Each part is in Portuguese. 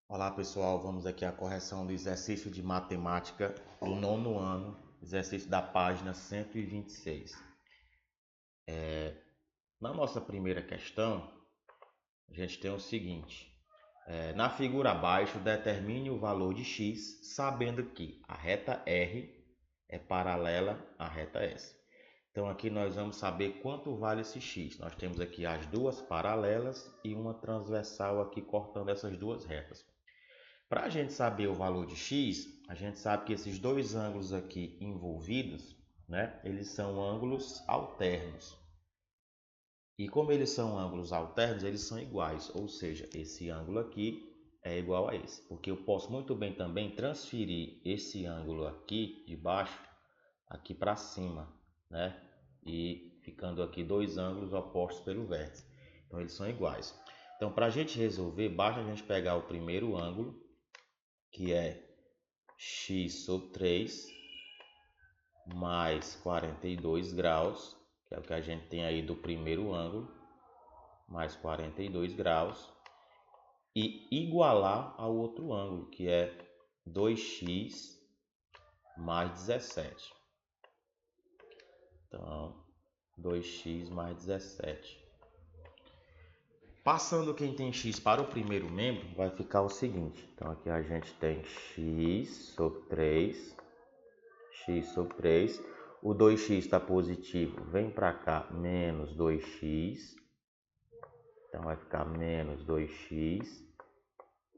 Olá pessoal, vamos aqui à correção do exercício de matemática do 9º ano, exercício da página 126. Na nossa primeira questão, a gente tem o seguinte: na figura abaixo, determine o valor de x, sabendo que a reta R é paralela à reta S. Então aqui nós vamos saber quanto vale esse x. Nós temos aqui as duas paralelas e uma transversal aqui cortando essas duas retas. Para a gente saber o valor de x, a gente sabe que esses dois ângulos aqui envolvidos, né, eles são ângulos alternos. E como eles são ângulos alternos, eles são iguais, ou seja, esse ângulo aqui é igual a esse. Porque eu posso muito bem também transferir esse ângulo aqui de baixo, aqui para cima, né? E ficando aqui dois ângulos opostos pelo vértice. Então eles são iguais. Então para a gente resolver, basta a gente pegar o primeiro ângulo, que é x sobre 3 mais 42 graus, que é o que a gente tem aí do primeiro ângulo, mais 42 graus, e igualar ao outro ângulo, que é 2x mais 17. Então, 2x mais 17. Passando quem tem x para o primeiro membro, vai ficar o seguinte. Então, aqui a gente tem x sobre 3. X sobre 3. O 2x está positivo, vem para cá, menos 2x. Então, vai ficar menos 2x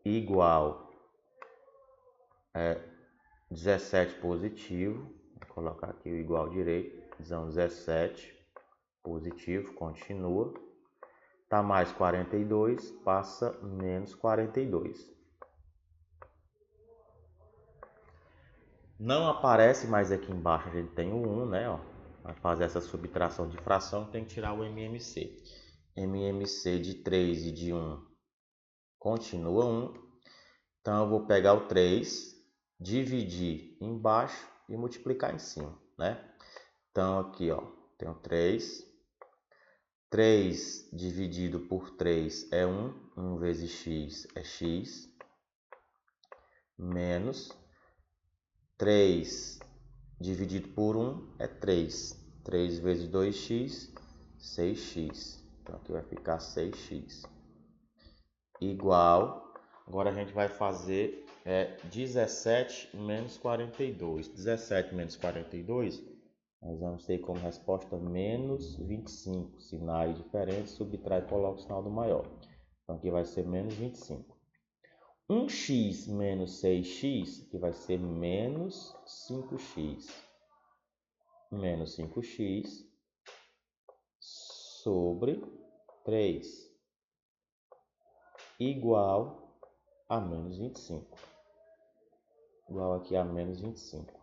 igual 17 positivo. Vou colocar aqui o igual direito. Então, 17 positivo, continua. Tá mais 42, passa menos 42. Não aparece mais aqui embaixo, a gente tem o 1, né? Ó. Para fazer essa subtração de fração, tem que tirar o MMC. MMC de 3 e de 1 continua 1. Então, eu vou pegar o 3, dividir embaixo e multiplicar em cima, né? Então, aqui, ó, tenho 3. 3 dividido por 3 é 1. 1 vezes x é x. Menos 3 dividido por 1 é 3. 3 vezes 2x, 6x. Então, aqui vai ficar 6x. Igual, agora a gente vai fazer 17 menos 42. 17 menos 42, nós vamos ter como resposta menos 25. Sinais diferentes, subtrai e coloca o sinal do maior. Então, aqui vai ser menos 25. 1x menos 6x, que vai ser menos 5x. Menos 5x sobre 3 igual a menos 25. Igual aqui a menos 25.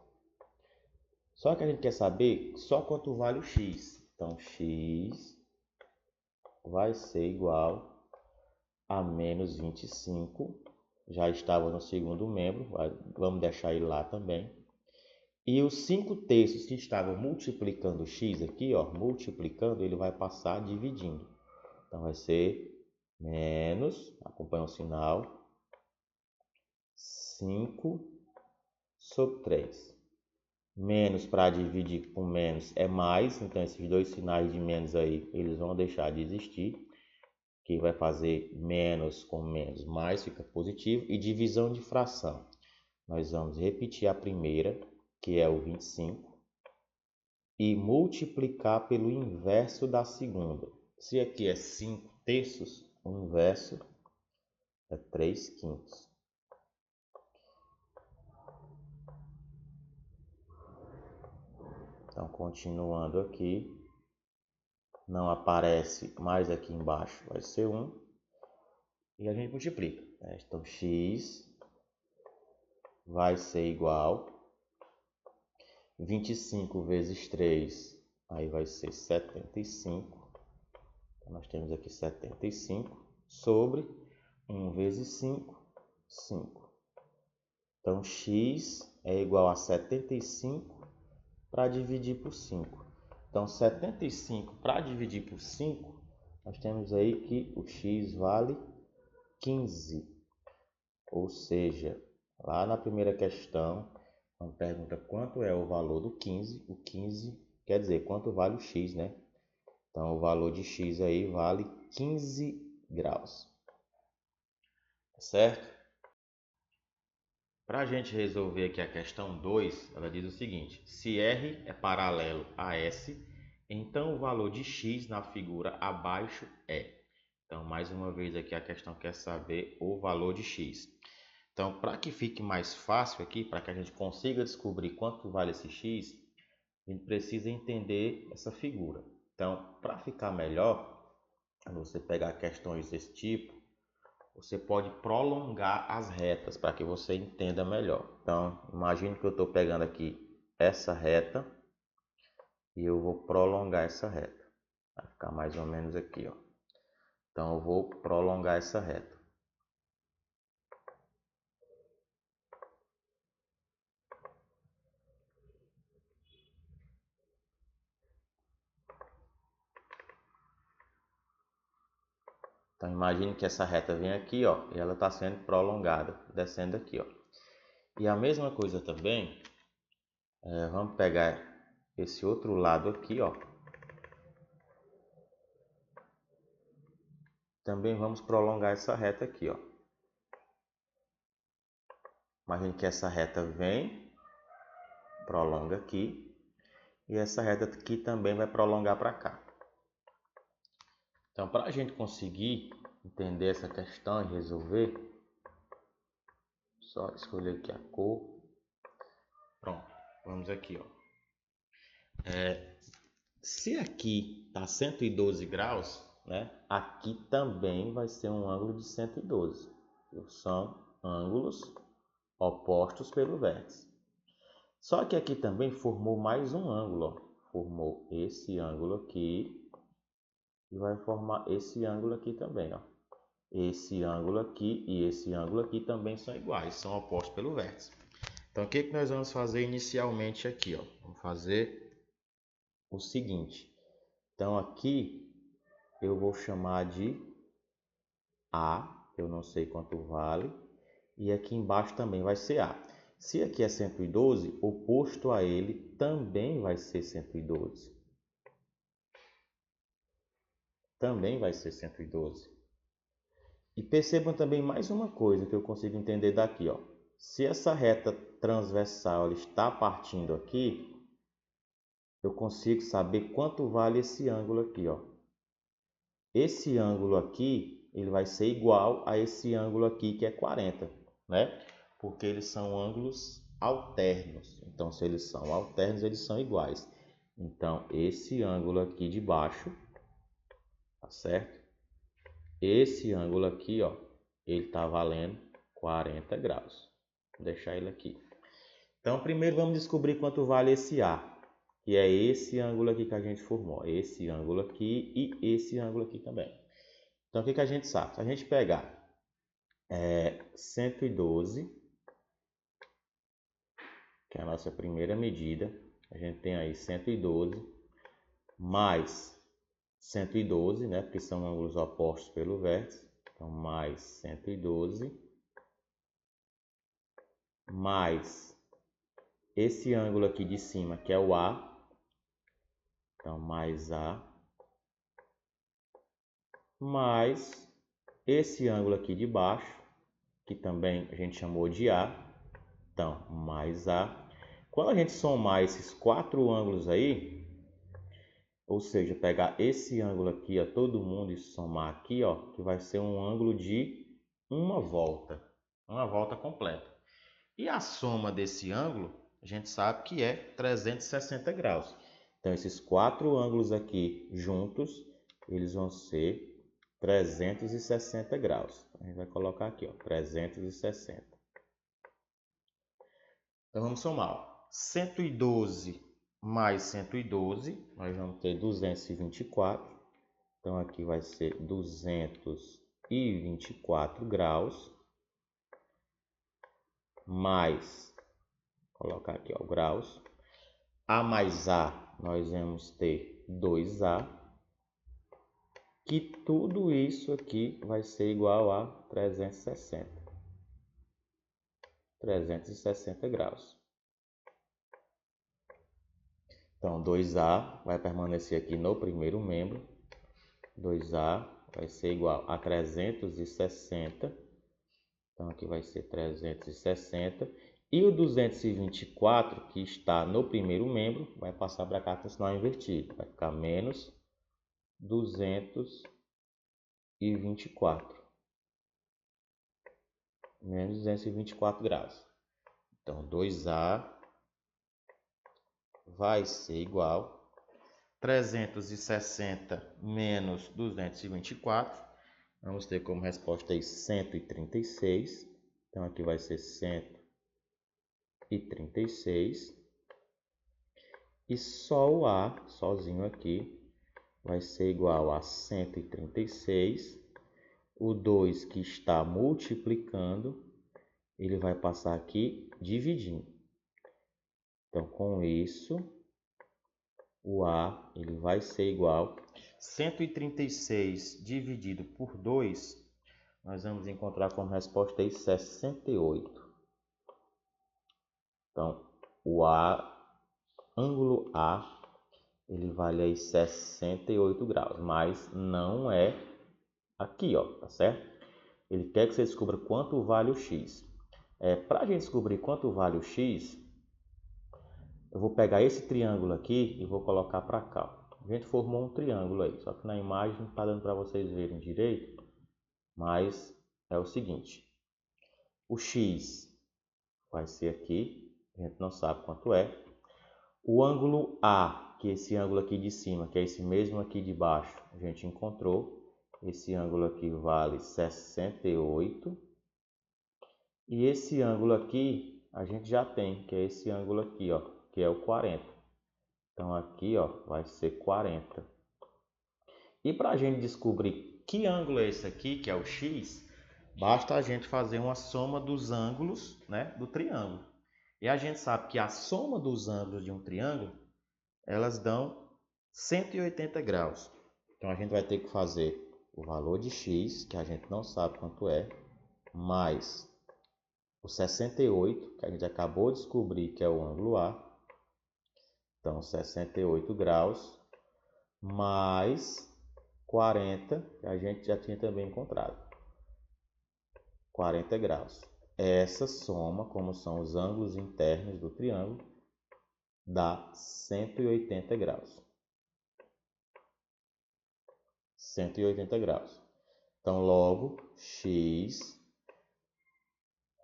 Só que a gente quer saber só quanto vale o x. Então, x vai ser igual a menos 25. Já estava no segundo membro, vamos deixar ele lá também. E os 5/3 que estavam multiplicando x aqui, ó, multiplicando, ele vai passar dividindo. Então, vai ser menos, acompanha o sinal, 5 sobre 3. Menos para dividir com menos é mais, então esses dois sinais de menos aí, eles vão deixar de existir. Que vai fazer menos com menos, mais fica positivo. E divisão de fração. Nós vamos repetir a primeira, que é o 25, e multiplicar pelo inverso da segunda. Se aqui é 5/3, o inverso é 3/5. Então, continuando aqui, não aparece mais aqui embaixo, vai ser 1. E a gente multiplica. Então, x vai ser igual 25 vezes 3, aí vai ser 75. Então, nós temos aqui 75 sobre 1 vezes 5, 5. Então, x é igual a 75 para dividir por 5. Então, 75 para dividir por 5, nós temos aí que o x vale 15. Ou seja, lá na primeira questão, quando pergunta quanto é o valor do 15, o 15 quer dizer quanto vale o x, né? Então, o valor de x aí vale 15 graus, certo? Para a gente resolver aqui a questão 2, ela diz o seguinte: se R é paralelo a S, então o valor de x na figura abaixo é. Então, mais uma vez aqui a questão quer saber o valor de x. Então, para que fique mais fácil aqui, para que a gente consiga descobrir quanto vale esse x, a gente precisa entender essa figura. Então, para ficar melhor, quando você pegar questões desse tipo, você pode prolongar as retas para que você entenda melhor. Então, imagine que eu estou pegando aqui essa reta e eu vou prolongar essa reta. Vai ficar mais ou menos aqui, ó. Então, eu vou prolongar essa reta. Então, imagine que essa reta vem aqui, ó, e ela está sendo prolongada, descendo aqui, ó. E a mesma coisa também, vamos pegar esse outro lado aqui, ó. Também vamos prolongar essa reta aqui, ó. Imagine que essa reta vem, prolonga aqui, e essa reta aqui também vai prolongar para cá. Então, para a gente conseguir entender essa questão e resolver, só escolher aqui a cor. Pronto, vamos aqui, ó. Se aqui está 112 graus, né, aqui também vai ser um ângulo de 112. São ângulos opostos pelo vértice. Só que aqui também formou mais um ângulo, ó. Formou esse ângulo aqui e vai formar esse ângulo aqui também, ó. Esse ângulo aqui e esse ângulo aqui também são iguais, são opostos pelo vértice. Então, o que nós vamos fazer inicialmente aqui, ó? Vamos fazer o seguinte. Então, aqui eu vou chamar de A, eu não sei quanto vale, e aqui embaixo também vai ser A. Se aqui é 112, oposto a ele também vai ser 112. Também vai ser 112. E percebam também mais uma coisa que eu consigo entender daqui, ó. Se essa reta transversal está partindo aqui, eu consigo saber quanto vale esse ângulo aqui, ó. Esse ângulo aqui, ele vai ser igual a esse ângulo aqui que é 40, né? Porque eles são ângulos alternos. Então, se eles são alternos, eles são iguais. Então, esse ângulo aqui de baixo, tá certo? Esse ângulo aqui, ó, ele tá valendo 40 graus. Vou deixar ele aqui. Então, primeiro vamos descobrir quanto vale esse A, que é esse ângulo aqui que a gente formou. Esse ângulo aqui e esse ângulo aqui também. Então, o que a gente sabe? Se a gente pegar 112, que é a nossa primeira medida, a gente tem aí 112 mais 112, né? Porque são ângulos opostos pelo vértice. Então, mais 112 mais esse ângulo aqui de cima, que é o A. Então, mais A mais esse ângulo aqui de baixo, que também a gente chamou de A. Então, mais A. Quando a gente somar esses quatro ângulos aí, ou seja, pegar esse ângulo aqui, ó, todo mundo e somar aqui, ó, que vai ser um ângulo de uma volta completa. E a soma desse ângulo, a gente sabe que é 360 graus. Então, esses quatro ângulos aqui juntos, eles vão ser 360 graus. A gente vai colocar aqui, ó, 360. Então, vamos somar, ó. 112 mais 112, nós vamos ter 224. Então, aqui vai ser 224 graus. Mais, colocar aqui, ó, graus. A mais A, nós vamos ter 2A. Que tudo isso aqui vai ser igual a 360. 360 graus. Então, 2A vai permanecer aqui no primeiro membro. 2A vai ser igual a 360. Então, aqui vai ser 360. E o 224, que está no primeiro membro, vai passar para cá com o sinal invertido. Vai ficar menos 224. Menos 224 graus. Então, 2A vai ser igual a 360 menos 224. Vamos ter como resposta aí 136. Então, aqui vai ser 136. E só o A, sozinho aqui, vai ser igual a 136. O 2 que está multiplicando, ele vai passar aqui dividindo. Então, com isso, o A ele vai ser igual a 136 dividido por 2, nós vamos encontrar como resposta aí 68. Então, o ângulo A, ele vale aí 68 graus, mas não é aqui, ó, tá certo? Ele quer que você descubra quanto vale o X. Para a gente descobrir quanto vale o X, eu vou pegar esse triângulo aqui e vou colocar para cá. A gente formou um triângulo aí, só que na imagem não está dando para vocês verem direito, mas é o seguinte. O X vai ser aqui, a gente não sabe quanto é. O ângulo A, que é esse ângulo aqui de cima, que é esse mesmo aqui de baixo, a gente encontrou. Esse ângulo aqui vale 68. E esse ângulo aqui a gente já tem, que é esse ângulo aqui, ó, que é o 40. Então aqui, ó, vai ser 40. E para a gente descobrir que ângulo é esse aqui, que é o X, basta a gente fazer uma soma dos ângulos, né, do triângulo. E a gente sabe que a soma dos ângulos de um triângulo, elas dão 180 graus. Então a gente vai ter que fazer o valor de X, que a gente não sabe quanto é, mais o 68, que a gente acabou de descobrir que é o ângulo A. Então, 68 graus, mais 40, que a gente já tinha também encontrado. 40 graus. Essa soma, como são os ângulos internos do triângulo, dá 180 graus. 180 graus. Então, logo, X,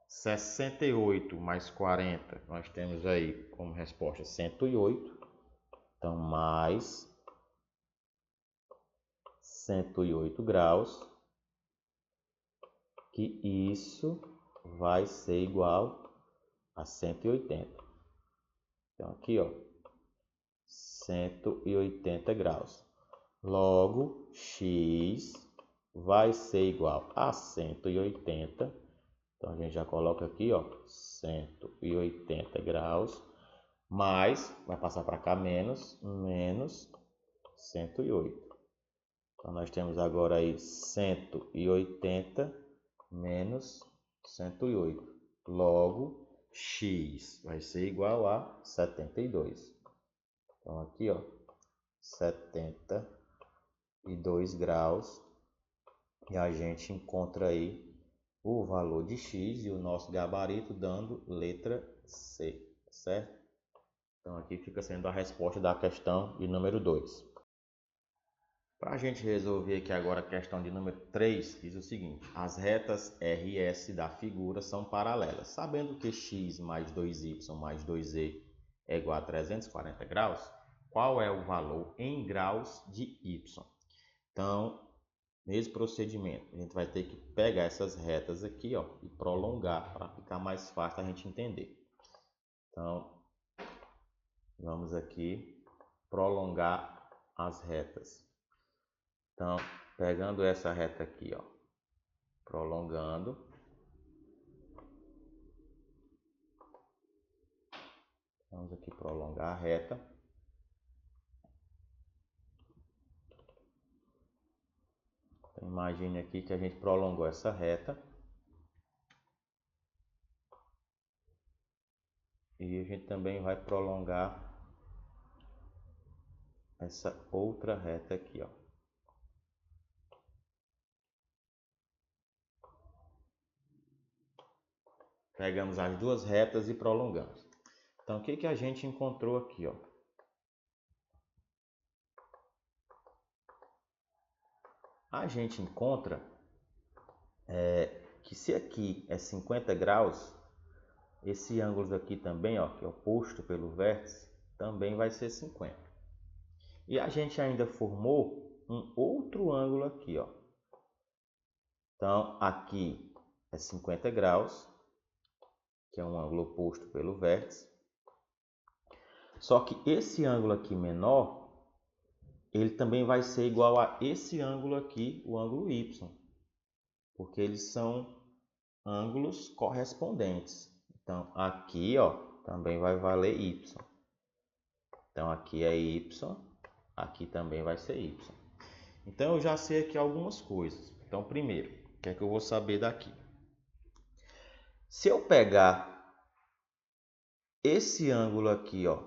68 mais 40, nós temos aí como resposta 108. Então, mais 108 graus, que isso vai ser igual a 180. Então, aqui, ó, 180 graus. Logo, X vai ser igual a 180. Então, a gente já coloca aqui, ó, 180 graus, mais, vai passar para cá, menos 108. Então, nós temos agora aí 180 menos 108. Logo, X vai ser igual a 72. Então, aqui, ó, 72 graus. E a gente encontra aí o valor de X e o nosso gabarito dando letra C, certo? Então, aqui fica sendo a resposta da questão de número 2. Para a gente resolver aqui agora a questão de número 3, diz o seguinte: as retas R e S da figura são paralelas. Sabendo que x mais 2y mais 2z é igual a 340 graus, qual é o valor em graus de y? Então, nesse procedimento, a gente vai ter que pegar essas retas aqui, ó, e prolongar para ficar mais fácil a gente entender. Então, vamos aqui prolongar as retas. Então, pegando essa reta aqui, ó, prolongando. Vamos aqui prolongar a reta. Então, imagine aqui que a gente prolongou essa reta. E a gente também vai prolongar essa outra reta aqui, ó. Pegamos as duas retas e prolongamos. Então, o que que a gente encontrou aqui, ó? A gente encontra que se aqui é 50 graus, esse ângulo daqui também, ó, que é oposto pelo vértice, também vai ser 50. E a gente ainda formou um outro ângulo aqui, ó. Então, aqui é 50 graus, que é um ângulo oposto pelo vértice. Só que esse ângulo aqui menor, ele também vai ser igual a esse ângulo aqui, o ângulo Y. Porque eles são ângulos correspondentes. Então, aqui, ó, também vai valer Y. Então, aqui é Y, aqui também vai ser Y. Então, eu já sei aqui algumas coisas. Então, primeiro, o que é que eu vou saber daqui? Se eu pegar esse ângulo aqui, ó,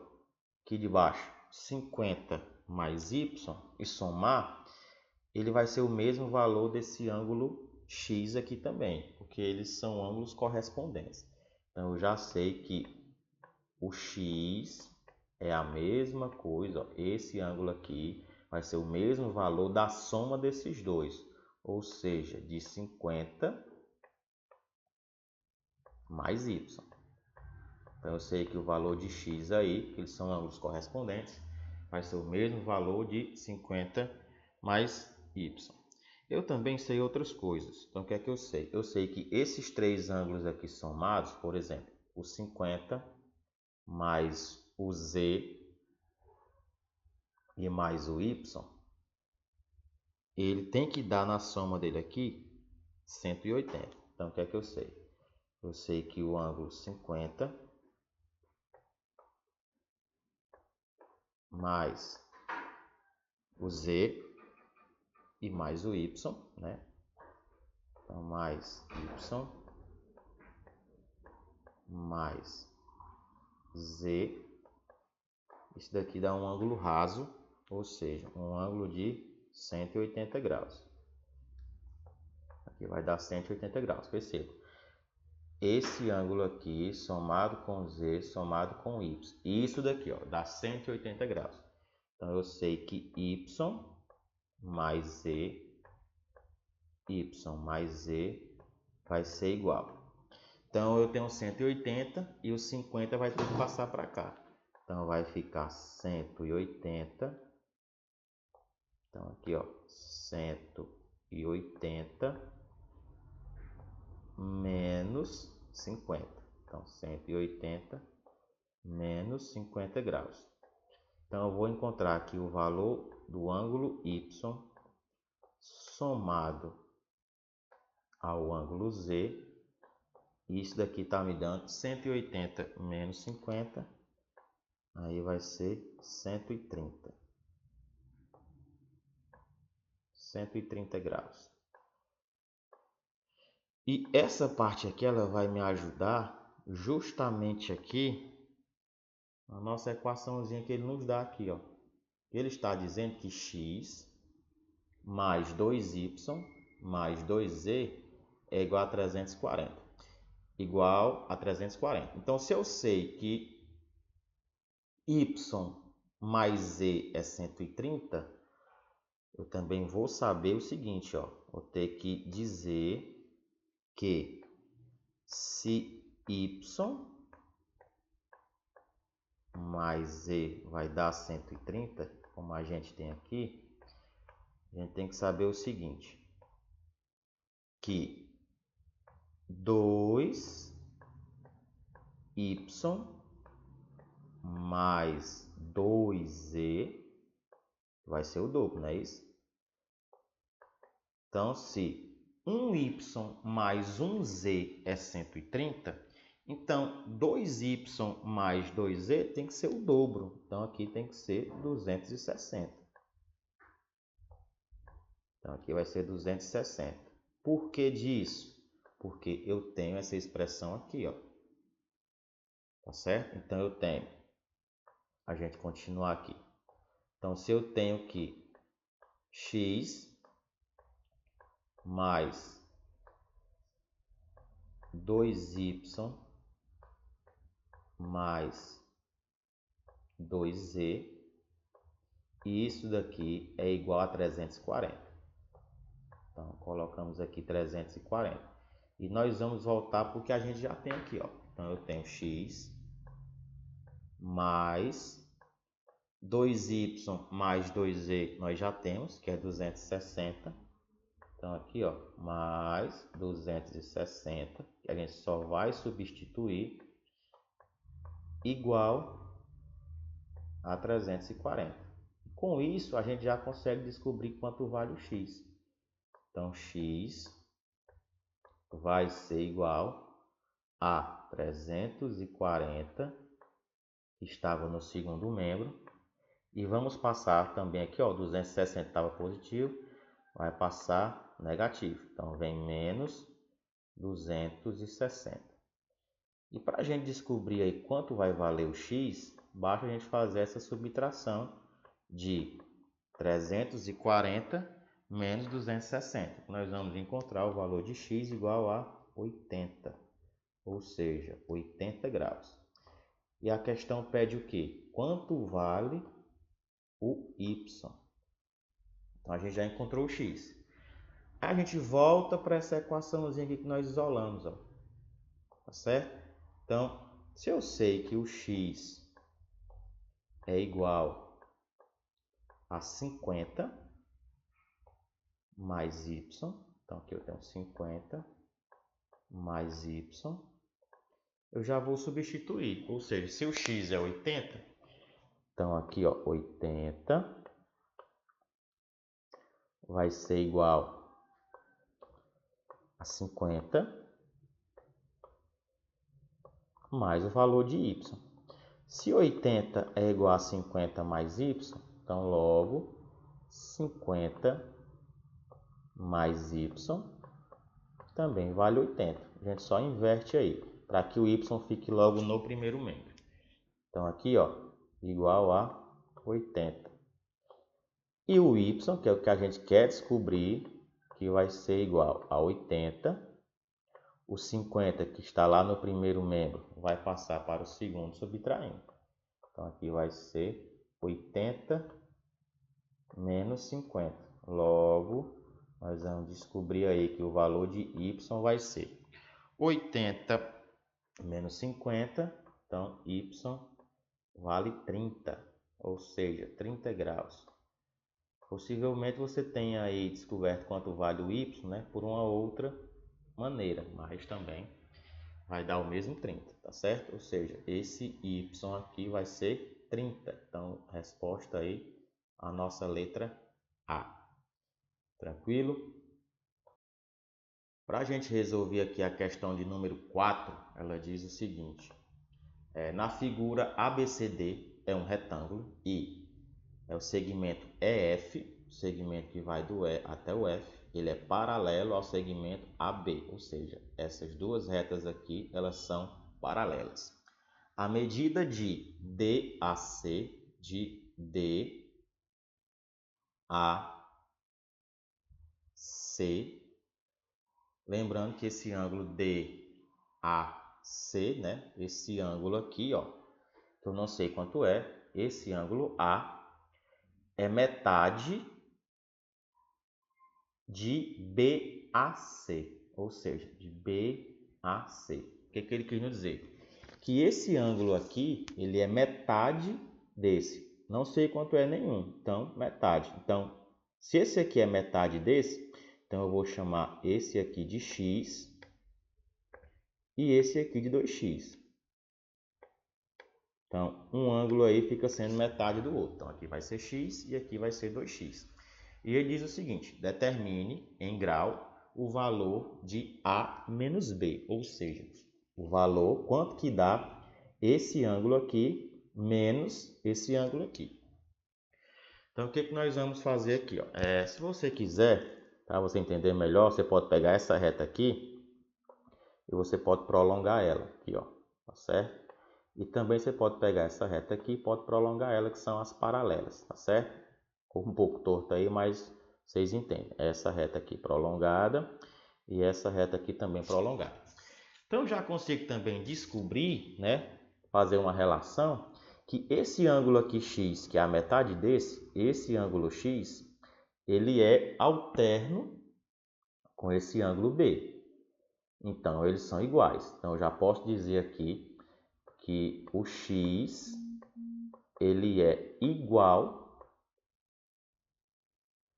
aqui de baixo, 50 mais Y, e somar, ele vai ser o mesmo valor desse ângulo X aqui também, porque eles são ângulos correspondentes. Então, eu já sei que o X é a mesma coisa, ó, esse ângulo aqui vai ser o mesmo valor da soma desses dois, ou seja, de 50 mais Y. Então, eu sei que o valor de X aí, que eles são ângulos correspondentes, vai ser o mesmo valor de 50 mais Y. Eu também sei outras coisas. Então, o que é que eu sei? Eu sei que esses três ângulos aqui somados, por exemplo, o 50 mais o Z e mais o Y, ele tem que dar na soma dele aqui 180. Então, o que é que eu sei? Eu sei que o ângulo 50 mais o Z e mais o Y, né? Então, mais Y mais Z. Isso daqui dá um ângulo raso, ou seja, um ângulo de 180 graus. Aqui vai dar 180 graus, perceba. Esse ângulo aqui, somado com Z, somado com Y. Isso daqui, ó, dá 180 graus. Então, eu sei que Y mais Z, Y mais Z vai ser igual. Então, eu tenho 180 e o 50 vai ter que passar para cá. Então, vai ficar 180. Então, aqui, ó, 180 menos 50. Então, 180 menos 50 graus. Então, eu vou encontrar aqui o valor do ângulo Y somado ao ângulo Z. Isso daqui está me dando 180 menos 50. Aí vai ser 130. 130 graus. E essa parte aqui, ela vai me ajudar justamente aqui na nossa equaçãozinha que ele nos dá aqui, ó. Ele está dizendo que x mais 2y mais 2z é igual a 340. Igual a 340. Então, se eu sei que y mais z é 130, eu também vou saber o seguinte, ó. Vou ter que dizer que se y mais z vai dar 130, como a gente tem aqui, a gente tem que saber o seguinte, que 2y mais 2z vai ser o dobro, não é isso? Então, se 1y mais 1z é 130, então 2y mais 2z tem que ser o dobro. Então, aqui tem que ser 260. Então, aqui vai ser 260. Por que disso? Porque eu tenho essa expressão aqui, ó. tá certo? Então eu tenho, a gente continuar aqui. Então se eu tenho que x mais 2y mais 2z, e isso daqui é igual a 340. Então colocamos aqui 340. E nós vamos voltar porque a gente já tem aqui, ó. Então eu tenho x mais 2y mais 2z, nós já temos, que é 260. Então aqui, ó, mais 260, que a gente só vai substituir, igual a 340. Com isso, a gente já consegue descobrir quanto vale o x. Então x vai ser igual a 340, que estava no segundo membro. E vamos passar também aqui, ó, 260 estava positivo, vai passar negativo. Então, vem menos 260. E para a gente descobrir aí quanto vai valer o x, basta a gente fazer essa subtração de 340 menos 260. Nós vamos encontrar o valor de x igual a 80, ou seja, 80 graus. E a questão pede o quê? Quanto vale o y? Então a gente já encontrou o x. A gente volta para essa equaçãozinha aqui que nós isolamos, ó. Tá certo? Então, se eu sei que o x é igual a 50 mais y, então aqui eu tenho 50 mais y, eu já vou substituir, ou seja, se o x é 80, então aqui, ó, 80 vai ser igual a 50 mais o valor de y. Se 80 é igual a 50 mais y, então logo 50 mais y também vale 80. A gente só inverte aí, para que o y fique logo no primeiro membro. Então aqui, ó, igual a 80. E o y, que é o que a gente quer descobrir, que vai ser igual a 80. O 50 que está lá no primeiro membro vai passar para o segundo subtraindo. Então aqui vai ser 80 menos 50. Logo, nós vamos descobrir aí que o valor de y vai ser 80 menos 50. Então y vale 30, ou seja, 30 graus. Possivelmente você tenha aí descoberto quanto vale o y, né, por uma outra maneira, mas também vai dar o mesmo 30, tá certo? Ou seja, esse y aqui vai ser 30. Então, resposta aí, a nossa letra A. Tranquilo? Para a gente resolver aqui a questão de número 4, ela diz o seguinte. Na figura ABCD é um retângulo e é o segmento EF, o segmento que vai do E até o F, ele é paralelo ao segmento AB, ou seja, essas duas retas aqui, elas são paralelas. A medida de DAC, de DAC, lembrando que esse ângulo DAC, né, esse ângulo aqui, ó, que eu não sei quanto é, esse ângulo A é metade de BAC, ou seja, de BAC. O que ele quis nos dizer? Que esse ângulo aqui, ele é metade desse. Não sei quanto é nenhum, então metade. Então, se esse aqui é metade desse, então eu vou chamar esse aqui de x e esse aqui de 2x. Então, um ângulo aí fica sendo metade do outro. Então, aqui vai ser x e aqui vai ser 2x. E ele diz o seguinte, determine em grau o valor de A menos B, ou seja, o valor, quanto que dá esse ângulo aqui menos esse ângulo aqui. Então, o que nós vamos fazer aqui? Ó? Se você quiser, para você entender melhor, você pode pegar essa reta aqui e você pode prolongar ela aqui, ó, tá certo? E também você pode pegar essa reta aqui e pode prolongar ela, que são as paralelas, tá certo? Ficou um pouco torto aí, mas vocês entendem. Essa reta aqui prolongada e essa reta aqui também prolongada. Então, já consigo também descobrir, né, fazer uma relação, que esse ângulo aqui x, que é a metade desse, esse ângulo x, ele é alterno com esse ângulo b. Então, eles são iguais. Então, eu já posso dizer aqui que o x, ele é igual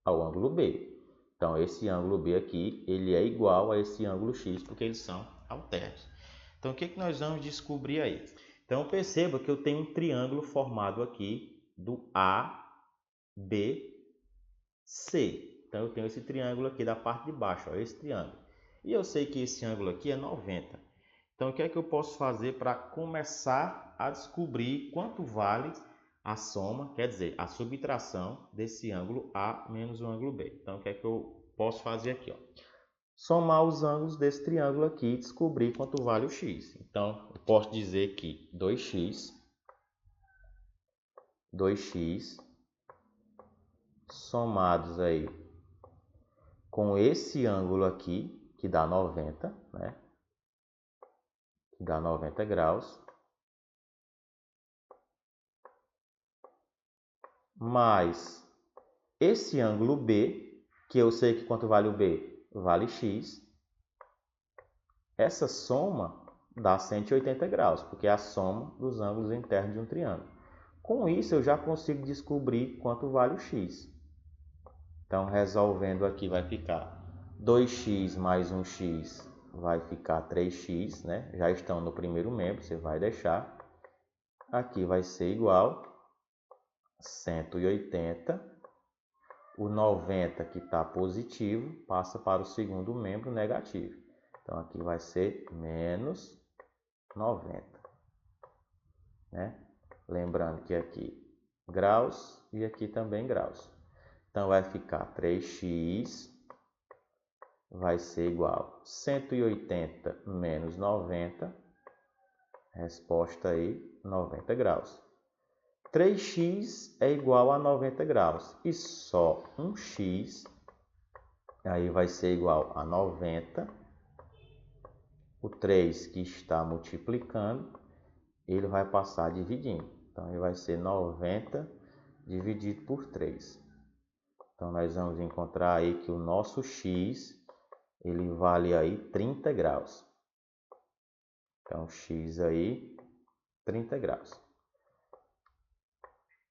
ao ângulo b. Então, esse ângulo b aqui, ele é igual a esse ângulo x, porque eles são alternos. Então, o que nós vamos descobrir aí? Então, perceba que eu tenho um triângulo formado aqui do A, B, C. Então, eu tenho esse triângulo aqui da parte de baixo, ó, esse triângulo. E eu sei que esse ângulo aqui é 90. Então, o que é que eu posso fazer para começar a descobrir quanto vale a soma, quer dizer, a subtração desse ângulo A menos o ângulo B? Então, o que é que eu posso fazer aqui? Ó? Somar os ângulos desse triângulo aqui e descobrir quanto vale o x. Então, eu posso dizer que 2x somados aí com esse ângulo aqui, que dá 90, né? Que dá 90 graus, mais esse ângulo B, que eu sei que quanto vale o B? Vale x. Essa soma dá 180 graus, porque é a soma dos ângulos internos de um triângulo. Com isso, eu já consigo descobrir quanto vale o x. Então, resolvendo aqui, vai ficar 2x mais 1x vai ficar 3x, né? Já estão no primeiro membro, você vai deixar. Aqui vai ser igual a 180. O 90 que está positivo passa para o segundo membro negativo. Então, aqui vai ser menos 90. Né? Lembrando que aqui graus e aqui também graus. Então, vai ficar 3x vai ser igual a 180 menos 90. Resposta aí, 90 graus. 3x é igual a 90 graus. E só um x, aí vai ser igual a 90. O 3 que está multiplicando, ele vai passar dividindo. Então, ele vai ser 90 dividido por 3. Então, nós vamos encontrar aí que o nosso x, ele vale aí 30 graus. Então, x aí, 30 graus.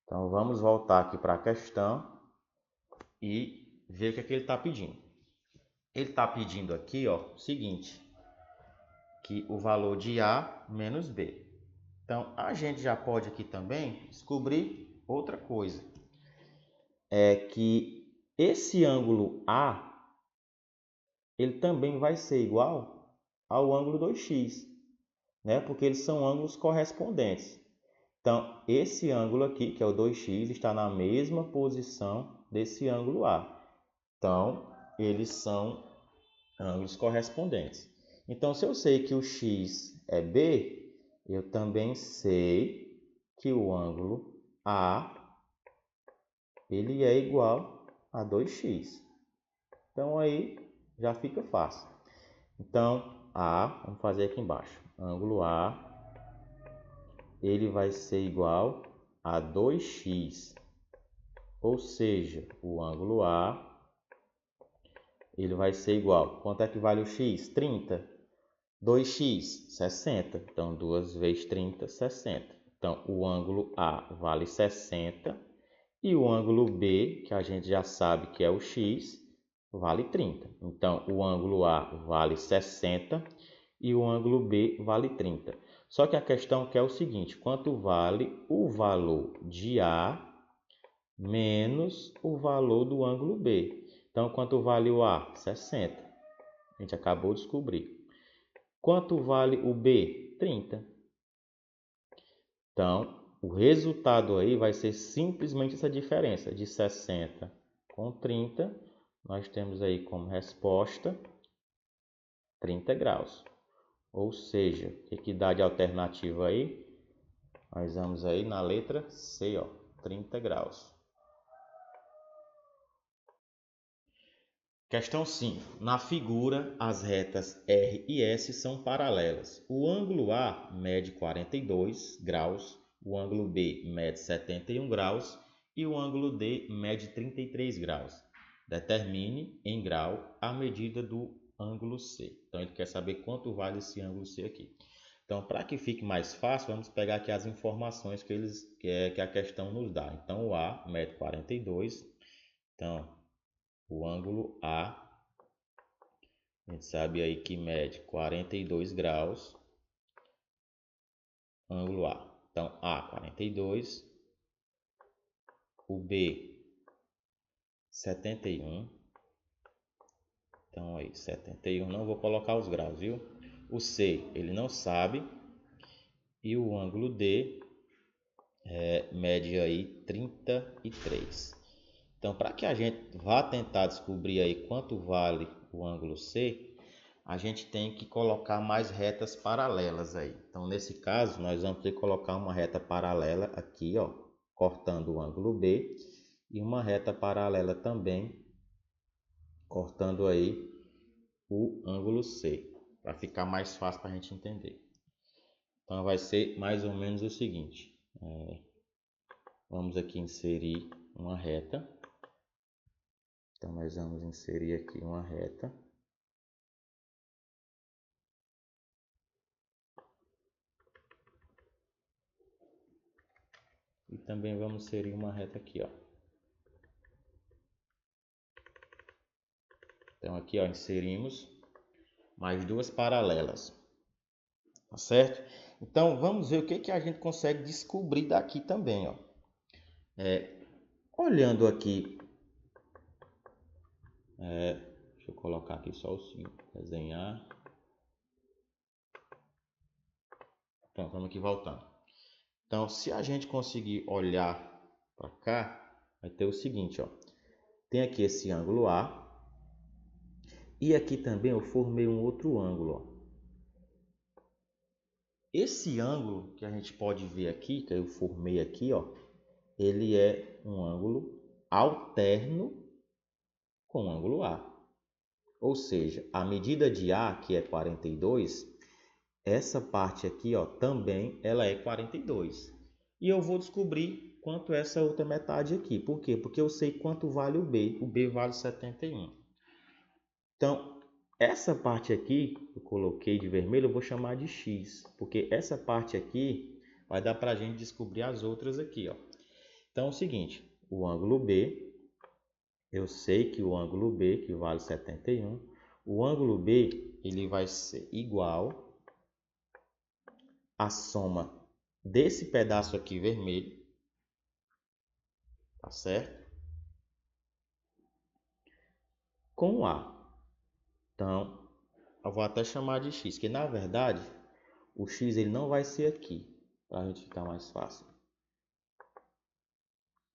Então, vamos voltar aqui para a questão e ver o que é que ele está pedindo. Ele está pedindo aqui, ó, o seguinte, que o valor de A menos B. Então, a gente já pode aqui também descobrir outra coisa. É que esse ângulo A, ele também vai ser igual ao ângulo 2x, né? Porque eles são ângulos correspondentes. Então, esse ângulo aqui, que é o 2x, está na mesma posição desse ângulo A. Então, eles são ângulos correspondentes. Então, se eu sei que o x é B, eu também sei que o ângulo A ele é igual a 2x. Então, aí já fica fácil. Então, vamos fazer aqui embaixo. Ângulo A, ele vai ser igual a 2x. Ou seja, o ângulo A, ele vai ser igual. Quanto é que vale o x? 30. 2x, 60. Então, 2 vezes 30, 60. Então, o ângulo A vale 60. E o ângulo B, que a gente já sabe que é o x, vale 30. Então, o ângulo A vale 60 e o ângulo B vale 30. Só que a questão é o seguinte, quanto vale o valor de A menos o valor do ângulo B? Então, quanto vale o A? 60. A gente acabou de descobrir. Quanto vale o B? 30. Então, o resultado aí vai ser simplesmente essa diferença de 60 com 30. Nós temos aí como resposta 30 graus. Ou seja, o que dá de alternativa aí? Nós vamos aí na letra C, ó, 30 graus. Questão 5. Na figura, as retas R e S são paralelas. O ângulo A mede 42 graus, o ângulo B mede 71 graus e o ângulo D mede 33 graus. Determine em grau a medida do ângulo C. Então, ele quer saber quanto vale esse ângulo C aqui. Então, para que fique mais fácil, vamos pegar aqui as informações que a questão nos dá. Então, o A mede 42. Então, o ângulo A, a gente sabe aí que mede 42 graus. Ângulo A. Então, A, 42. O B, 71. Então, aí, 71. Não vou colocar os graus, viu? O C, ele não sabe. E o ângulo D mede aí 33. Então, para que a gente vá tentar descobrir aí quanto vale o ângulo C, a gente tem que colocar mais retas paralelas aí. Então, nesse caso, nós vamos ter que colocar uma reta paralela aqui, ó, cortando o ângulo B, e uma reta paralela também, cortando aí o ângulo C, para ficar mais fácil para a gente entender. Então, vai ser mais ou menos o seguinte. Vamos aqui inserir uma reta. Então, nós vamos inserir aqui uma reta. E também vamos inserir uma reta aqui, ó. Então, aqui, ó, inserimos mais duas paralelas. Tá certo? Então, vamos ver o que a gente consegue descobrir daqui também, ó. Olhando aqui, deixa eu colocar aqui só o 5, desenhar. Pronto, vamos aqui voltando. Então, se a gente conseguir olhar para cá, vai ter o seguinte, ó. Tem aqui esse ângulo A. E aqui também eu formei um outro ângulo, ó. Esse ângulo que a gente pode ver aqui, que eu formei aqui, ó, ele é um ângulo alterno com o ângulo A. Ou seja, a medida de A, que é 42, essa parte aqui, ó, também ela é 42. E eu vou descobrir quanto é essa outra metade aqui. Por quê? Porque eu sei quanto vale o B. O B vale 71. Então, essa parte aqui, eu coloquei de vermelho, eu vou chamar de X. Porque essa parte aqui vai dar para a gente descobrir as outras aqui, ó. Então, é o seguinte, o ângulo B, eu sei que o ângulo B, que vale 71, o ângulo B, ele vai ser igual à soma desse pedaço aqui vermelho, tá certo? Com o A. Então, eu vou até chamar de X, que na verdade, o X ele não vai ser aqui, para a gente ficar mais fácil.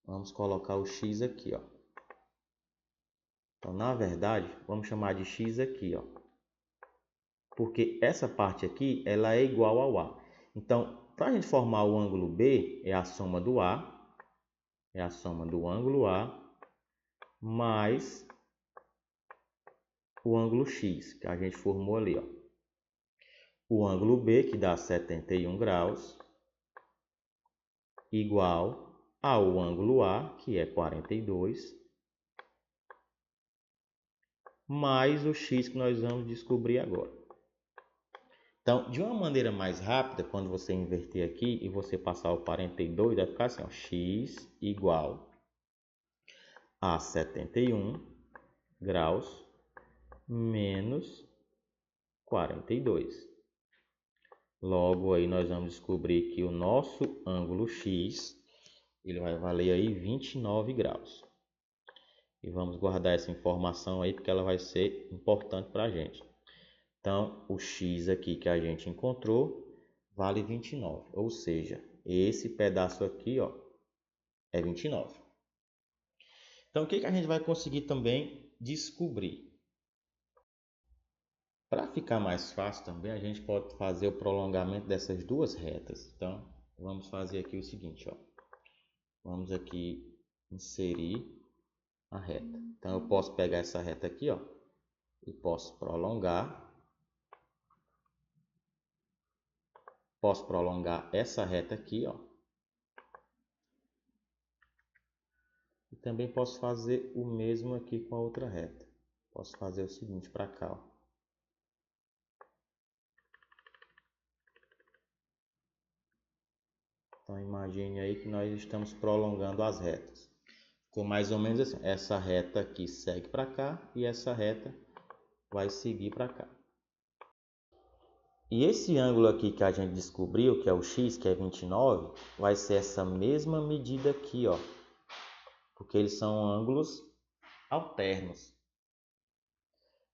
Vamos colocar o X aqui, ó. Então, na verdade, vamos chamar de X aqui, ó. Porque essa parte aqui, ela é igual ao A. Então, para a gente formar o ângulo B, é a soma do A, é a soma do ângulo A, mais o ângulo X, que a gente formou ali, ó. O ângulo B, que dá 71 graus, igual ao ângulo A, que é 42, mais o X que nós vamos descobrir agora. Então, de uma maneira mais rápida, quando você inverter aqui e você passar o 42, vai ficar assim, ó, X igual a 71 graus menos 42. Logo, aí nós vamos descobrir que o nosso ângulo X, ele vai valer aí 29 graus. E vamos guardar essa informação aí, porque ela vai ser importante para a gente. Então, o X aqui que a gente encontrou vale 29. Ou seja, esse pedaço aqui, ó, é 29. Então, o que a gente vai conseguir também descobrir? Para ficar mais fácil também, a gente pode fazer o prolongamento dessas duas retas. Então, Vamos fazer aqui o seguinte, ó. Vamos aqui inserir a reta. Então, eu posso pegar essa reta aqui, ó, e posso prolongar. Posso prolongar essa reta aqui, ó. E também posso fazer o mesmo aqui com a outra reta. Posso fazer o seguinte para cá, ó. Então, imagine aí que nós estamos prolongando as retas. Ficou mais ou menos assim. Essa reta aqui segue para cá e essa reta vai seguir para cá. E esse ângulo aqui que a gente descobriu, que é o x, que é 29, vai ser essa mesma medida aqui, ó. Porque eles são ângulos alternos.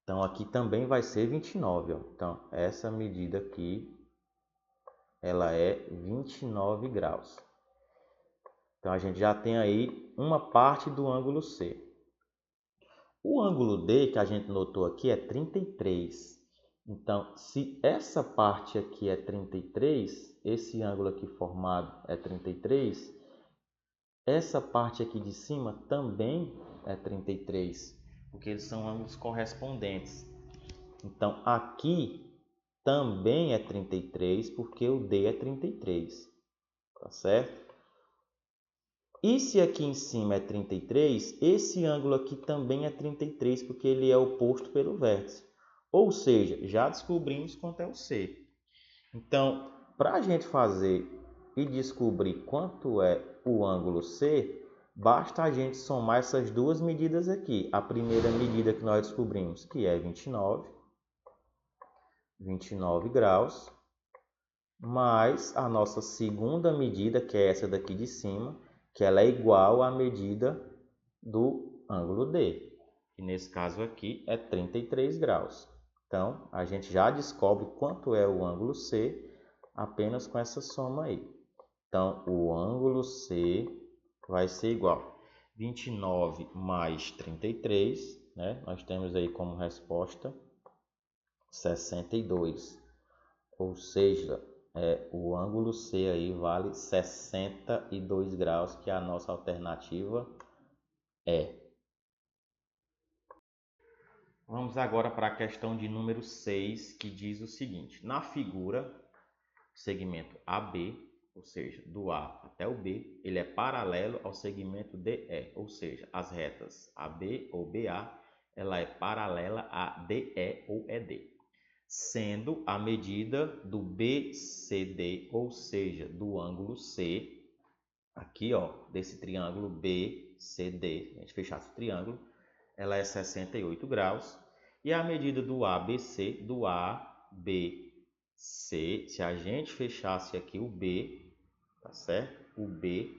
Então, aqui também vai ser 29, ó. Então, essa medida aqui, ela é 29 graus. Então, a gente já tem aí uma parte do ângulo C. O ângulo D, que a gente notou aqui, é 33. Então, se essa parte aqui é 33, esse ângulo aqui formado é 33, essa parte aqui de cima também é 33, porque eles são ângulos correspondentes. Então, aqui também é 33, porque o D é 33, tá certo? E se aqui em cima é 33, esse ângulo aqui também é 33, porque ele é oposto pelo vértice. Ou seja, já descobrimos quanto é o C. Então, para a gente fazer e descobrir quanto é o ângulo C, basta a gente somar essas duas medidas aqui. A primeira medida que nós descobrimos, que é 29 graus, mais a nossa segunda medida, que é essa daqui de cima, que ela é igual à medida do ângulo D, que nesse caso aqui é 33 graus. Então, a gente já descobre quanto é o ângulo C apenas com essa soma aí. Então, o ângulo C vai ser igual 29 mais 33, né? Nós temos aí como resposta 62. Ou seja, o ângulo C aí vale 62 graus, que a nossa alternativa é. Vamos agora para a questão de número 6, que diz o seguinte. Na figura, segmento AB, ou seja, do A até o B, ele é paralelo ao segmento DE, ou seja, as retas AB ou BA, ela é paralela a DE ou ED, sendo a medida do BCD, ou seja, do ângulo C, aqui ó, desse triângulo BCD, a gente fechasse o triângulo, ela é 68 graus, e a medida do ABC, do ABC, se a gente fechasse aqui o B, tá certo? O B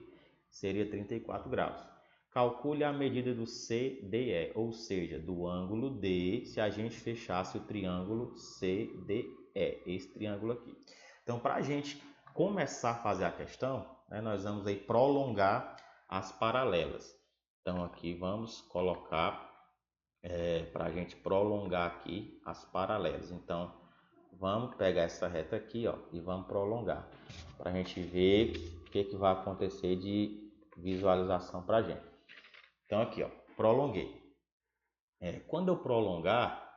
seria 34 graus. Calcule a medida do CDE, ou seja, do ângulo D, se a gente fechasse o triângulo CDE, esse triângulo aqui. Então, para a gente começar a fazer a questão, né, nós vamos aí prolongar as paralelas. Então, aqui vamos colocar para a gente prolongar aqui as paralelas. Então, vamos pegar essa reta aqui, ó, e vamos prolongar, para a gente ver o que vai acontecer de visualização para a gente. Então, aqui, ó, prolonguei. Quando eu prolongar,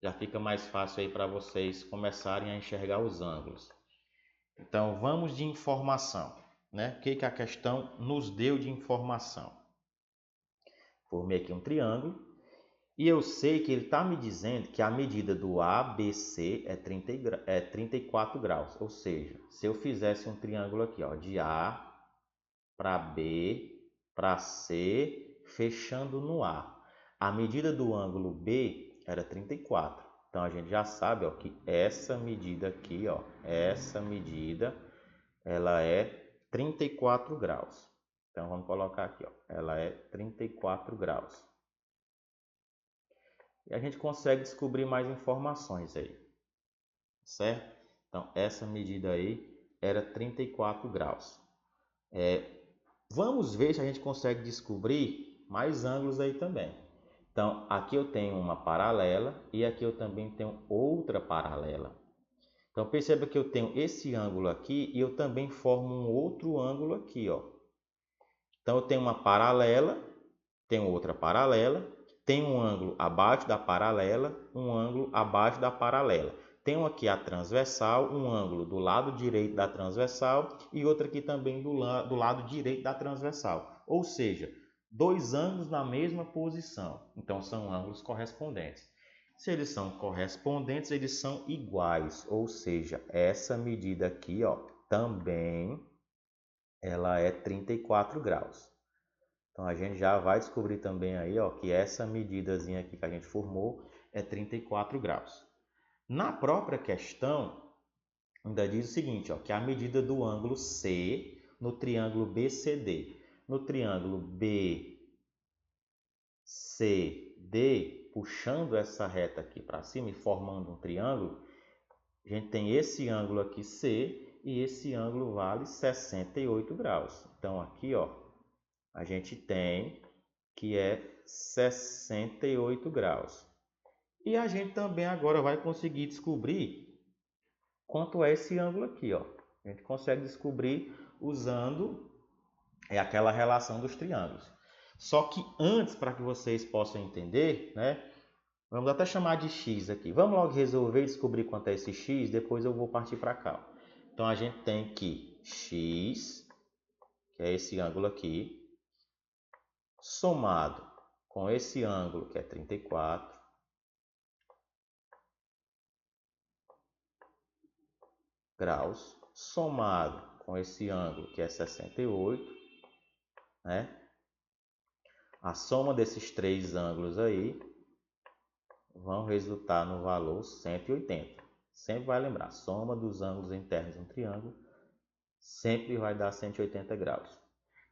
já fica mais fácil aí para vocês começarem a enxergar os ângulos. Então, vamos de informação, né? O que a questão nos deu de informação? Formei aqui um triângulo. E eu sei que ele está me dizendo que a medida do ABC é 34 graus. Ou seja, se eu fizesse um triângulo aqui, ó, de A para B para C, fechando no a medida do ângulo B era 34. Então, a gente já sabe, ó, que essa medida aqui, ó, essa medida, ela é 34 graus. Então, vamos colocar aqui, ó, ela é 34 graus. E a gente consegue descobrir mais informações aí, certo? Então, essa medida aí era 34 graus. Vamos ver se a gente consegue descobrir mais ângulos aí também. Então, aqui eu tenho uma paralela e aqui eu também tenho outra paralela. Então perceba que eu tenho esse ângulo aqui e eu também formo um outro ângulo aqui, ó. Então eu tenho uma paralela, tenho outra paralela, tenho um ângulo abaixo da paralela, um ângulo abaixo da paralela. Tenho aqui a transversal, um ângulo do lado direito da transversal e outro aqui também do lado direito da transversal. Ou seja, dois ângulos na mesma posição. Então são ângulos correspondentes. Se eles são correspondentes, eles são iguais. Ou seja, essa medida aqui, ó, também ela é 34 graus. Então a gente já vai descobrir também aí, ó, que essa medidazinha aqui que a gente formou é 34 graus. Na própria questão, ainda diz o seguinte, ó, que a medida do ângulo C no triângulo BCD. No triângulo BCD, puxando essa reta aqui para cima e formando um triângulo, a gente tem esse ângulo aqui C e esse ângulo vale 68 graus. Então aqui, ó, a gente tem que é 68 graus. E a gente também agora vai conseguir descobrir quanto é esse ângulo aqui, ó. A gente consegue descobrir usando aquela relação dos triângulos. Só que antes, para que vocês possam entender, né? Vamos até chamar de x aqui. Vamos logo resolver e descobrir quanto é esse x, depois eu vou partir para cá. Então a gente tem que x, que é esse ângulo aqui, somado com esse ângulo que é 34, graus, somado com esse ângulo que é 68, né? A soma desses três ângulos aí vão resultar no valor 180. Sempre vai lembrar, soma dos ângulos internos de um triângulo sempre vai dar 180 graus.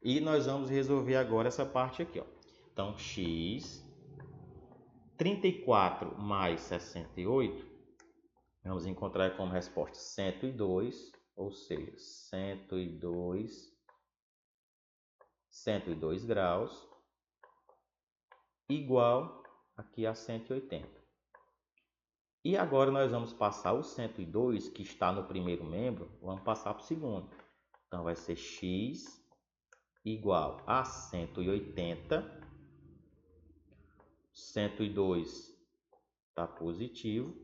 E nós vamos resolver agora essa parte aqui, ó. Então, x 34 mais 68, vamos encontrar como resposta 102, ou seja, 102 graus, igual aqui a 180. E agora nós vamos passar o 102, que está no primeiro membro, vamos passar para o segundo. Então vai ser x igual a 180. 102 está positivo,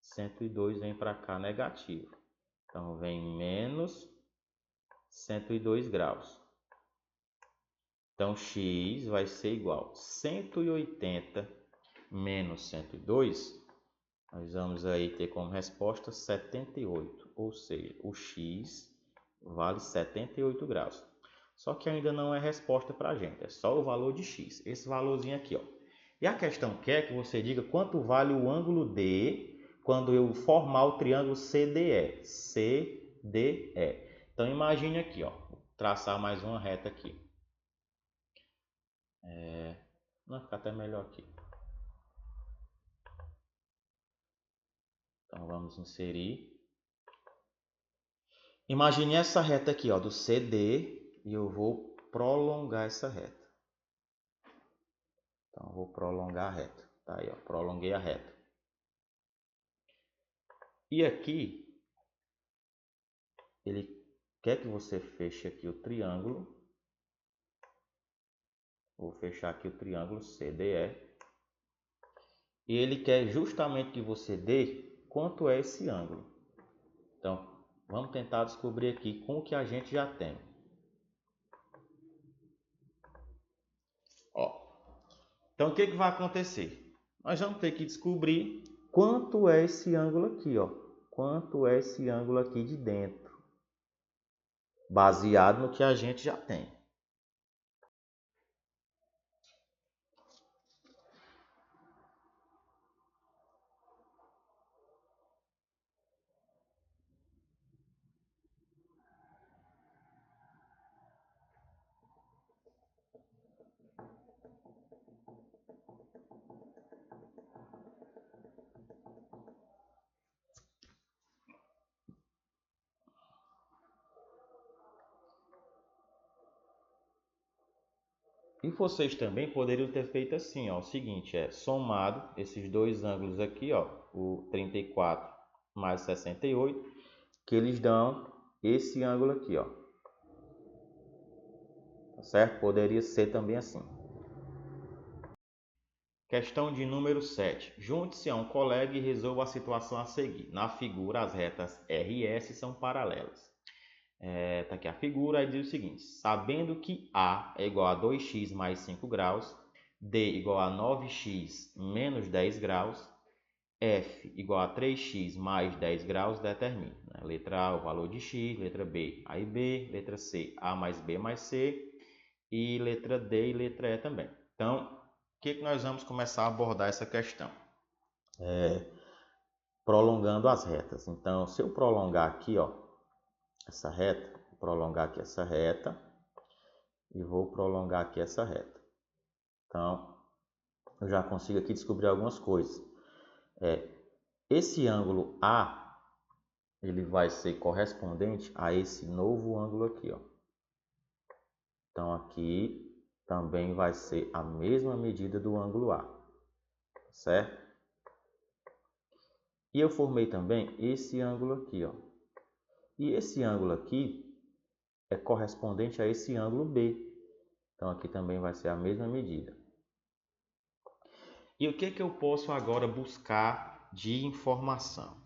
102 vem para cá negativo. Então vem menos 102 graus. Então x vai ser igual a 180 menos 102. Nós vamos aí ter como resposta 78, ou seja, o x vale 78 graus. Só que ainda não é resposta para a gente, é só o valor de x, esse valorzinho aqui, ó. E a questão quer que você diga quanto vale o ângulo D quando eu formar o triângulo CDE. CDE. Então imagine aqui, ó, vou traçar mais uma reta aqui. Vai ficar até melhor aqui. Então vamos inserir. Imagine essa reta aqui, ó, do CD, e eu vou prolongar essa reta. Então eu vou prolongar a reta. Tá aí, ó, prolonguei a reta. E aqui ele quer que você feche aqui o triângulo. Vou fechar aqui o triângulo CDE. E ele quer justamente que você dê quanto é esse ângulo. Então vamos tentar descobrir aqui com o que a gente já tem. Ó. Então o que vai acontecer? Nós vamos ter que descobrir quanto é esse ângulo aqui, ó. Quanto é esse ângulo aqui de dentro, baseado no que a gente já tem. E vocês também poderiam ter feito assim, ó, o seguinte, somado esses dois ângulos aqui, ó, o 34 mais 68, que eles dão esse ângulo aqui, ó. Tá certo? Poderia ser também assim. Questão de número 7. Junte-se a um colega e resolva a situação a seguir. Na figura, as retas R e S são paralelas. Tá aqui a figura, e diz o seguinte: sabendo que A é igual a 2x mais 5 graus, D igual a 9x menos 10 graus, F igual a 3x mais 10 graus, determine. Letra A, o valor de x, letra B, A e B, letra C, A mais B mais C, e letra D e letra E também. Então, o que nós vamos começar a abordar essa questão? Prolongando as retas. Então, se eu prolongar aqui, ó, essa reta, vou prolongar aqui essa reta e vou prolongar aqui essa reta. Então, eu já consigo aqui descobrir algumas coisas. Esse ângulo A, ele vai ser correspondente a esse novo ângulo aqui, ó. Então, aqui também vai ser a mesma medida do ângulo A, certo? E eu formei também esse ângulo aqui, ó. E esse ângulo aqui é correspondente a esse ângulo B. Então, aqui também vai ser a mesma medida. E o que eu posso agora buscar de informação?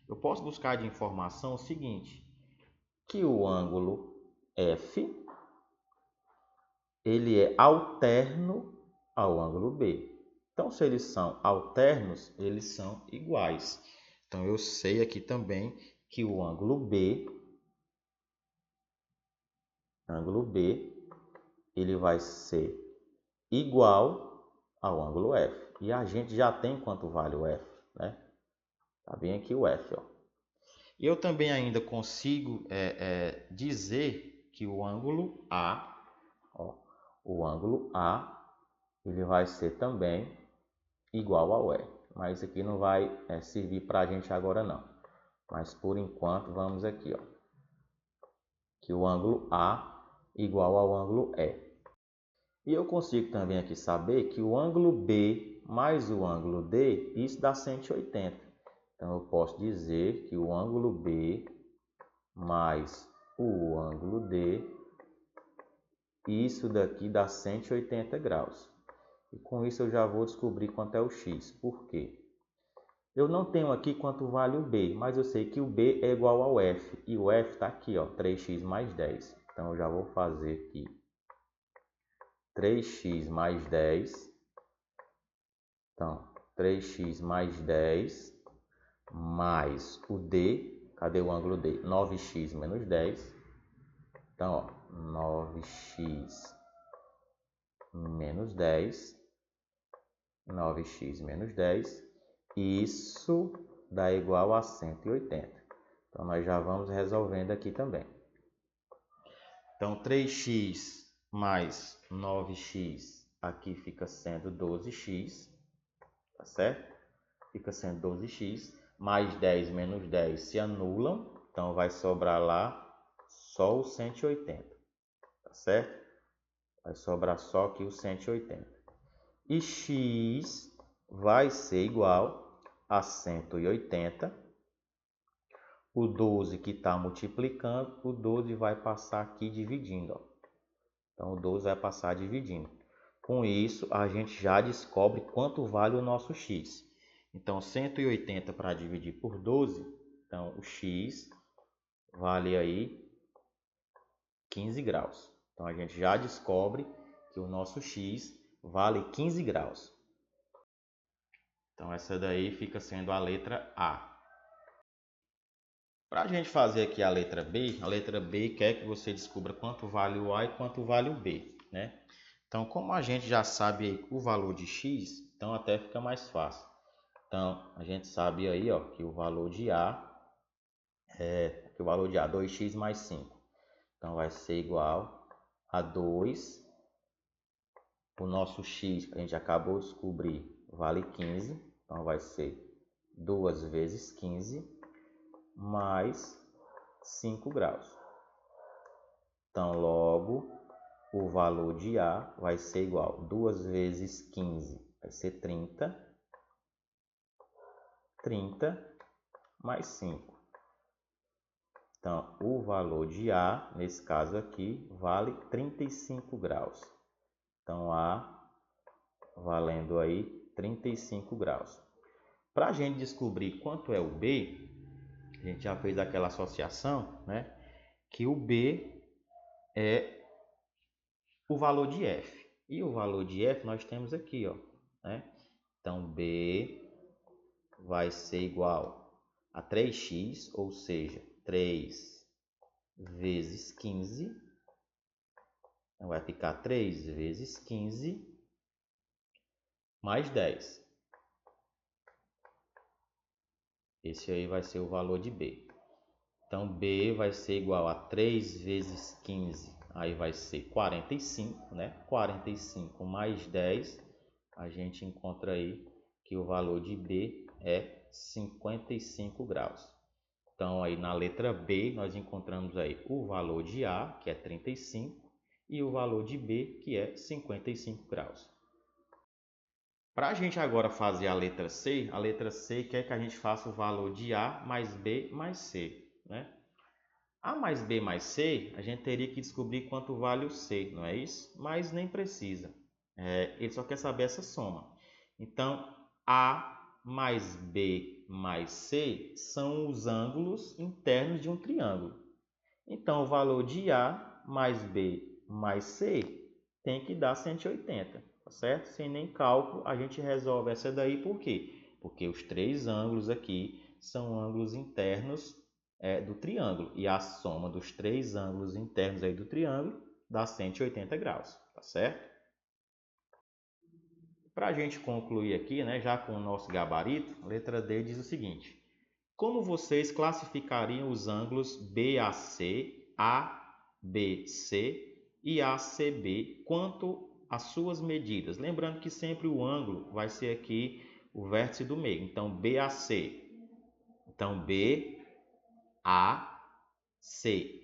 Eu posso buscar de informação o seguinte, que o ângulo F, ele é alterno ao ângulo B. Então, se eles são alternos, eles são iguais. Então, eu sei aqui também que o ângulo B, ele vai ser igual ao ângulo F. E a gente já tem quanto vale o F, né? Tá bem aqui o F, ó. E eu também ainda consigo dizer que o ângulo A, ó, ele vai ser também igual ao E. Mas isso aqui não vai servir para a gente agora não. Mas por enquanto vamos aqui, ó, que o ângulo A igual ao ângulo E. E eu consigo também aqui saber que o ângulo B mais o ângulo D, isso dá 180. Então, eu posso dizer que o ângulo B mais o ângulo D, isso daqui dá 180 graus. E com isso eu já vou descobrir quanto é o x. Por quê? Eu não tenho aqui quanto vale o B, mas eu sei que o B é igual ao F. E o F está aqui, ó, 3x mais 10. Então, eu já vou fazer aqui 3x mais 10. Então, 3x mais 10 mais o D, cadê o ângulo D? 9x menos 10. Então, ó, 9x menos 10. 9x menos 10. Isso dá igual a 180. Então, nós já vamos resolvendo aqui também. Então, 3x mais 9x aqui fica sendo 12x. Tá certo? Fica sendo 12x. Mais 10 menos 10 se anulam. Então, vai sobrar lá só o 180. Tá certo? Vai sobrar só aqui o 180. E x vai ser igual a 180. O 12 que está multiplicando, o 12 vai passar aqui dividindo, ó. Então, o 12 vai passar dividindo. Com isso, a gente já descobre quanto vale o nosso x. Então, 180 para dividir por 12, então o x vale aí 15 graus. Então, a gente já descobre que o nosso x vale 15 graus. Então, essa daí fica sendo a letra A. Para a gente fazer aqui a letra B quer que você descubra quanto vale o A e quanto vale o B, né? Então, como a gente já sabe aí o valor de x, então até fica mais fácil. Então, a gente sabe aí, ó, que o valor de A é 2x mais 5. Então, vai ser igual a 2. O nosso x, a gente acabou de descobrir, vale 15. Então, vai ser 2 vezes 15 mais 5 graus. Então, logo, o valor de A vai ser igual a 2 vezes 15, vai ser 30. 30 mais 5. Então, o valor de A, nesse caso aqui, vale 35 graus. Então, A valendo aí 35 graus. Para a gente descobrir quanto é o B, a gente já fez aquela associação, né? Que o B é o valor de F. E o valor de F nós temos aqui, ó, né? Então, B vai ser igual a 3x, ou seja, 3 vezes 15. Então, vai ficar 3 vezes 15 mais 10. Esse aí vai ser o valor de B. Então, B vai ser igual a 3 vezes 15, aí vai ser 45, né? 45 mais 10, a gente encontra aí que o valor de B é 55 graus. Então, aí na letra B, nós encontramos aí o valor de A, que é 35, e o valor de B, que é 55 graus. Para a gente agora fazer a letra C quer que a gente faça o valor de A mais B mais C, né? A mais B mais C, a gente teria que descobrir quanto vale o C, não é isso? Mas nem precisa. Ele só quer saber essa soma. Então, A mais B mais C são os ângulos internos de um triângulo. Então, o valor de A mais B mais C tem que dar 180, tá certo? Sem nem cálculo, a gente resolve essa daí. Por quê? Porque os três ângulos aqui são ângulos internos do triângulo. E a soma dos três ângulos internos aí do triângulo dá 180 graus, tá certo? Para a gente concluir aqui, né, já com o nosso gabarito, a letra D diz o seguinte: como vocês classificariam os ângulos BAC, ABC e ACB quanto às suas medidas? Lembrando que sempre o ângulo vai ser aqui o vértice do meio. Então, BAC. Então, BAC.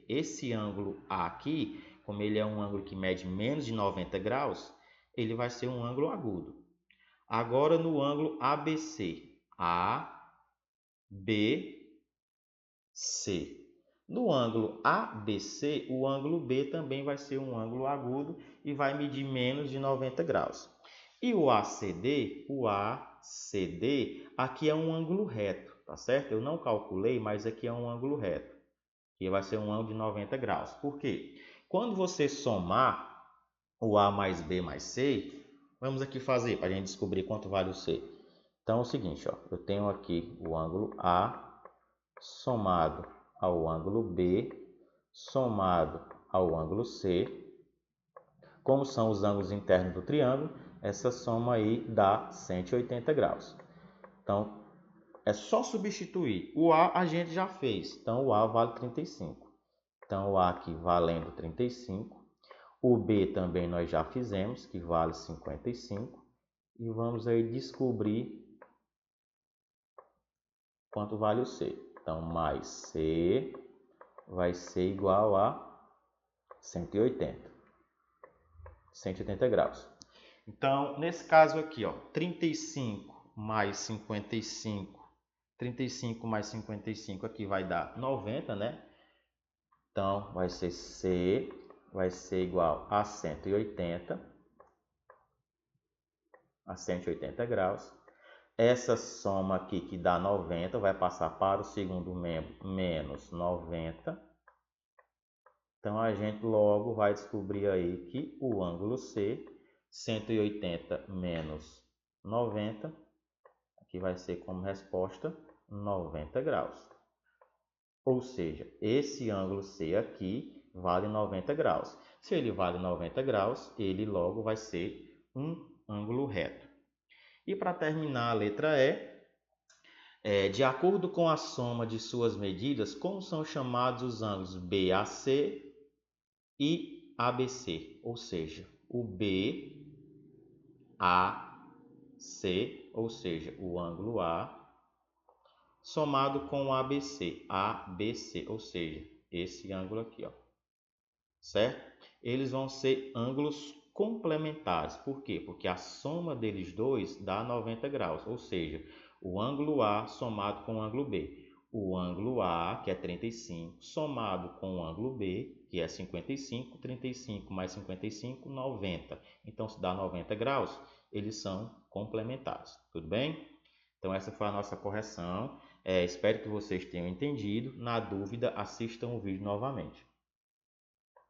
Esse ângulo A aqui, como ele é um ângulo que mede menos de 90 graus, ele vai ser um ângulo agudo. Agora, no ângulo ABC. ABC. No ângulo ABC, o ângulo B também vai ser um ângulo agudo e vai medir menos de 90 graus. E o ACD, aqui é um ângulo reto, tá certo? Eu não calculei, mas aqui é um ângulo reto. Que vai ser um ângulo de 90 graus. Por quê? Quando você somar o A mais B mais C, vamos aqui fazer para a gente descobrir quanto vale o C. Então é o seguinte, ó, eu tenho aqui o ângulo A somado ao ângulo B, somado ao ângulo C. Como são os ângulos internos do triângulo, essa soma aí dá 180 graus. Então, é só substituir. O A a gente já fez, então o A vale 35. Então, o A aqui valendo 35. O B também nós já fizemos, que vale 55. E vamos aí descobrir quanto vale o C. Então, mais C vai ser igual a 180. 180 graus. Então, nesse caso aqui, ó, 35 mais 55. 35 mais 55 aqui vai dar 90, né? Então, vai ser C, vai ser igual a 180. A 180 graus. Essa soma aqui que dá 90 vai passar para o segundo membro, menos 90. Então, a gente logo vai descobrir aí que o ângulo C, 180 menos 90, aqui vai ser como resposta 90 graus. Ou seja, esse ângulo C aqui vale 90 graus. Se ele vale 90 graus, ele logo vai ser um ângulo reto. E para terminar a letra E, de acordo com a soma de suas medidas, como são chamados os ângulos BAC e ABC? Ou seja, o BAC, ou seja, o ângulo A, somado com o ABC, ou seja, esse ângulo aqui, ó, certo? Eles vão ser ângulos complementares. Por quê? Porque a soma deles dois dá 90 graus, ou seja, o ângulo A somado com o ângulo B. o ângulo A, que é 35, somado com o ângulo B, que é 55, 35 mais 55, 90. Então, se dá 90 graus, eles são complementares, tudo bem? Então, essa foi a nossa correção. Espero que vocês tenham entendido. Na dúvida, assistam o vídeo novamente.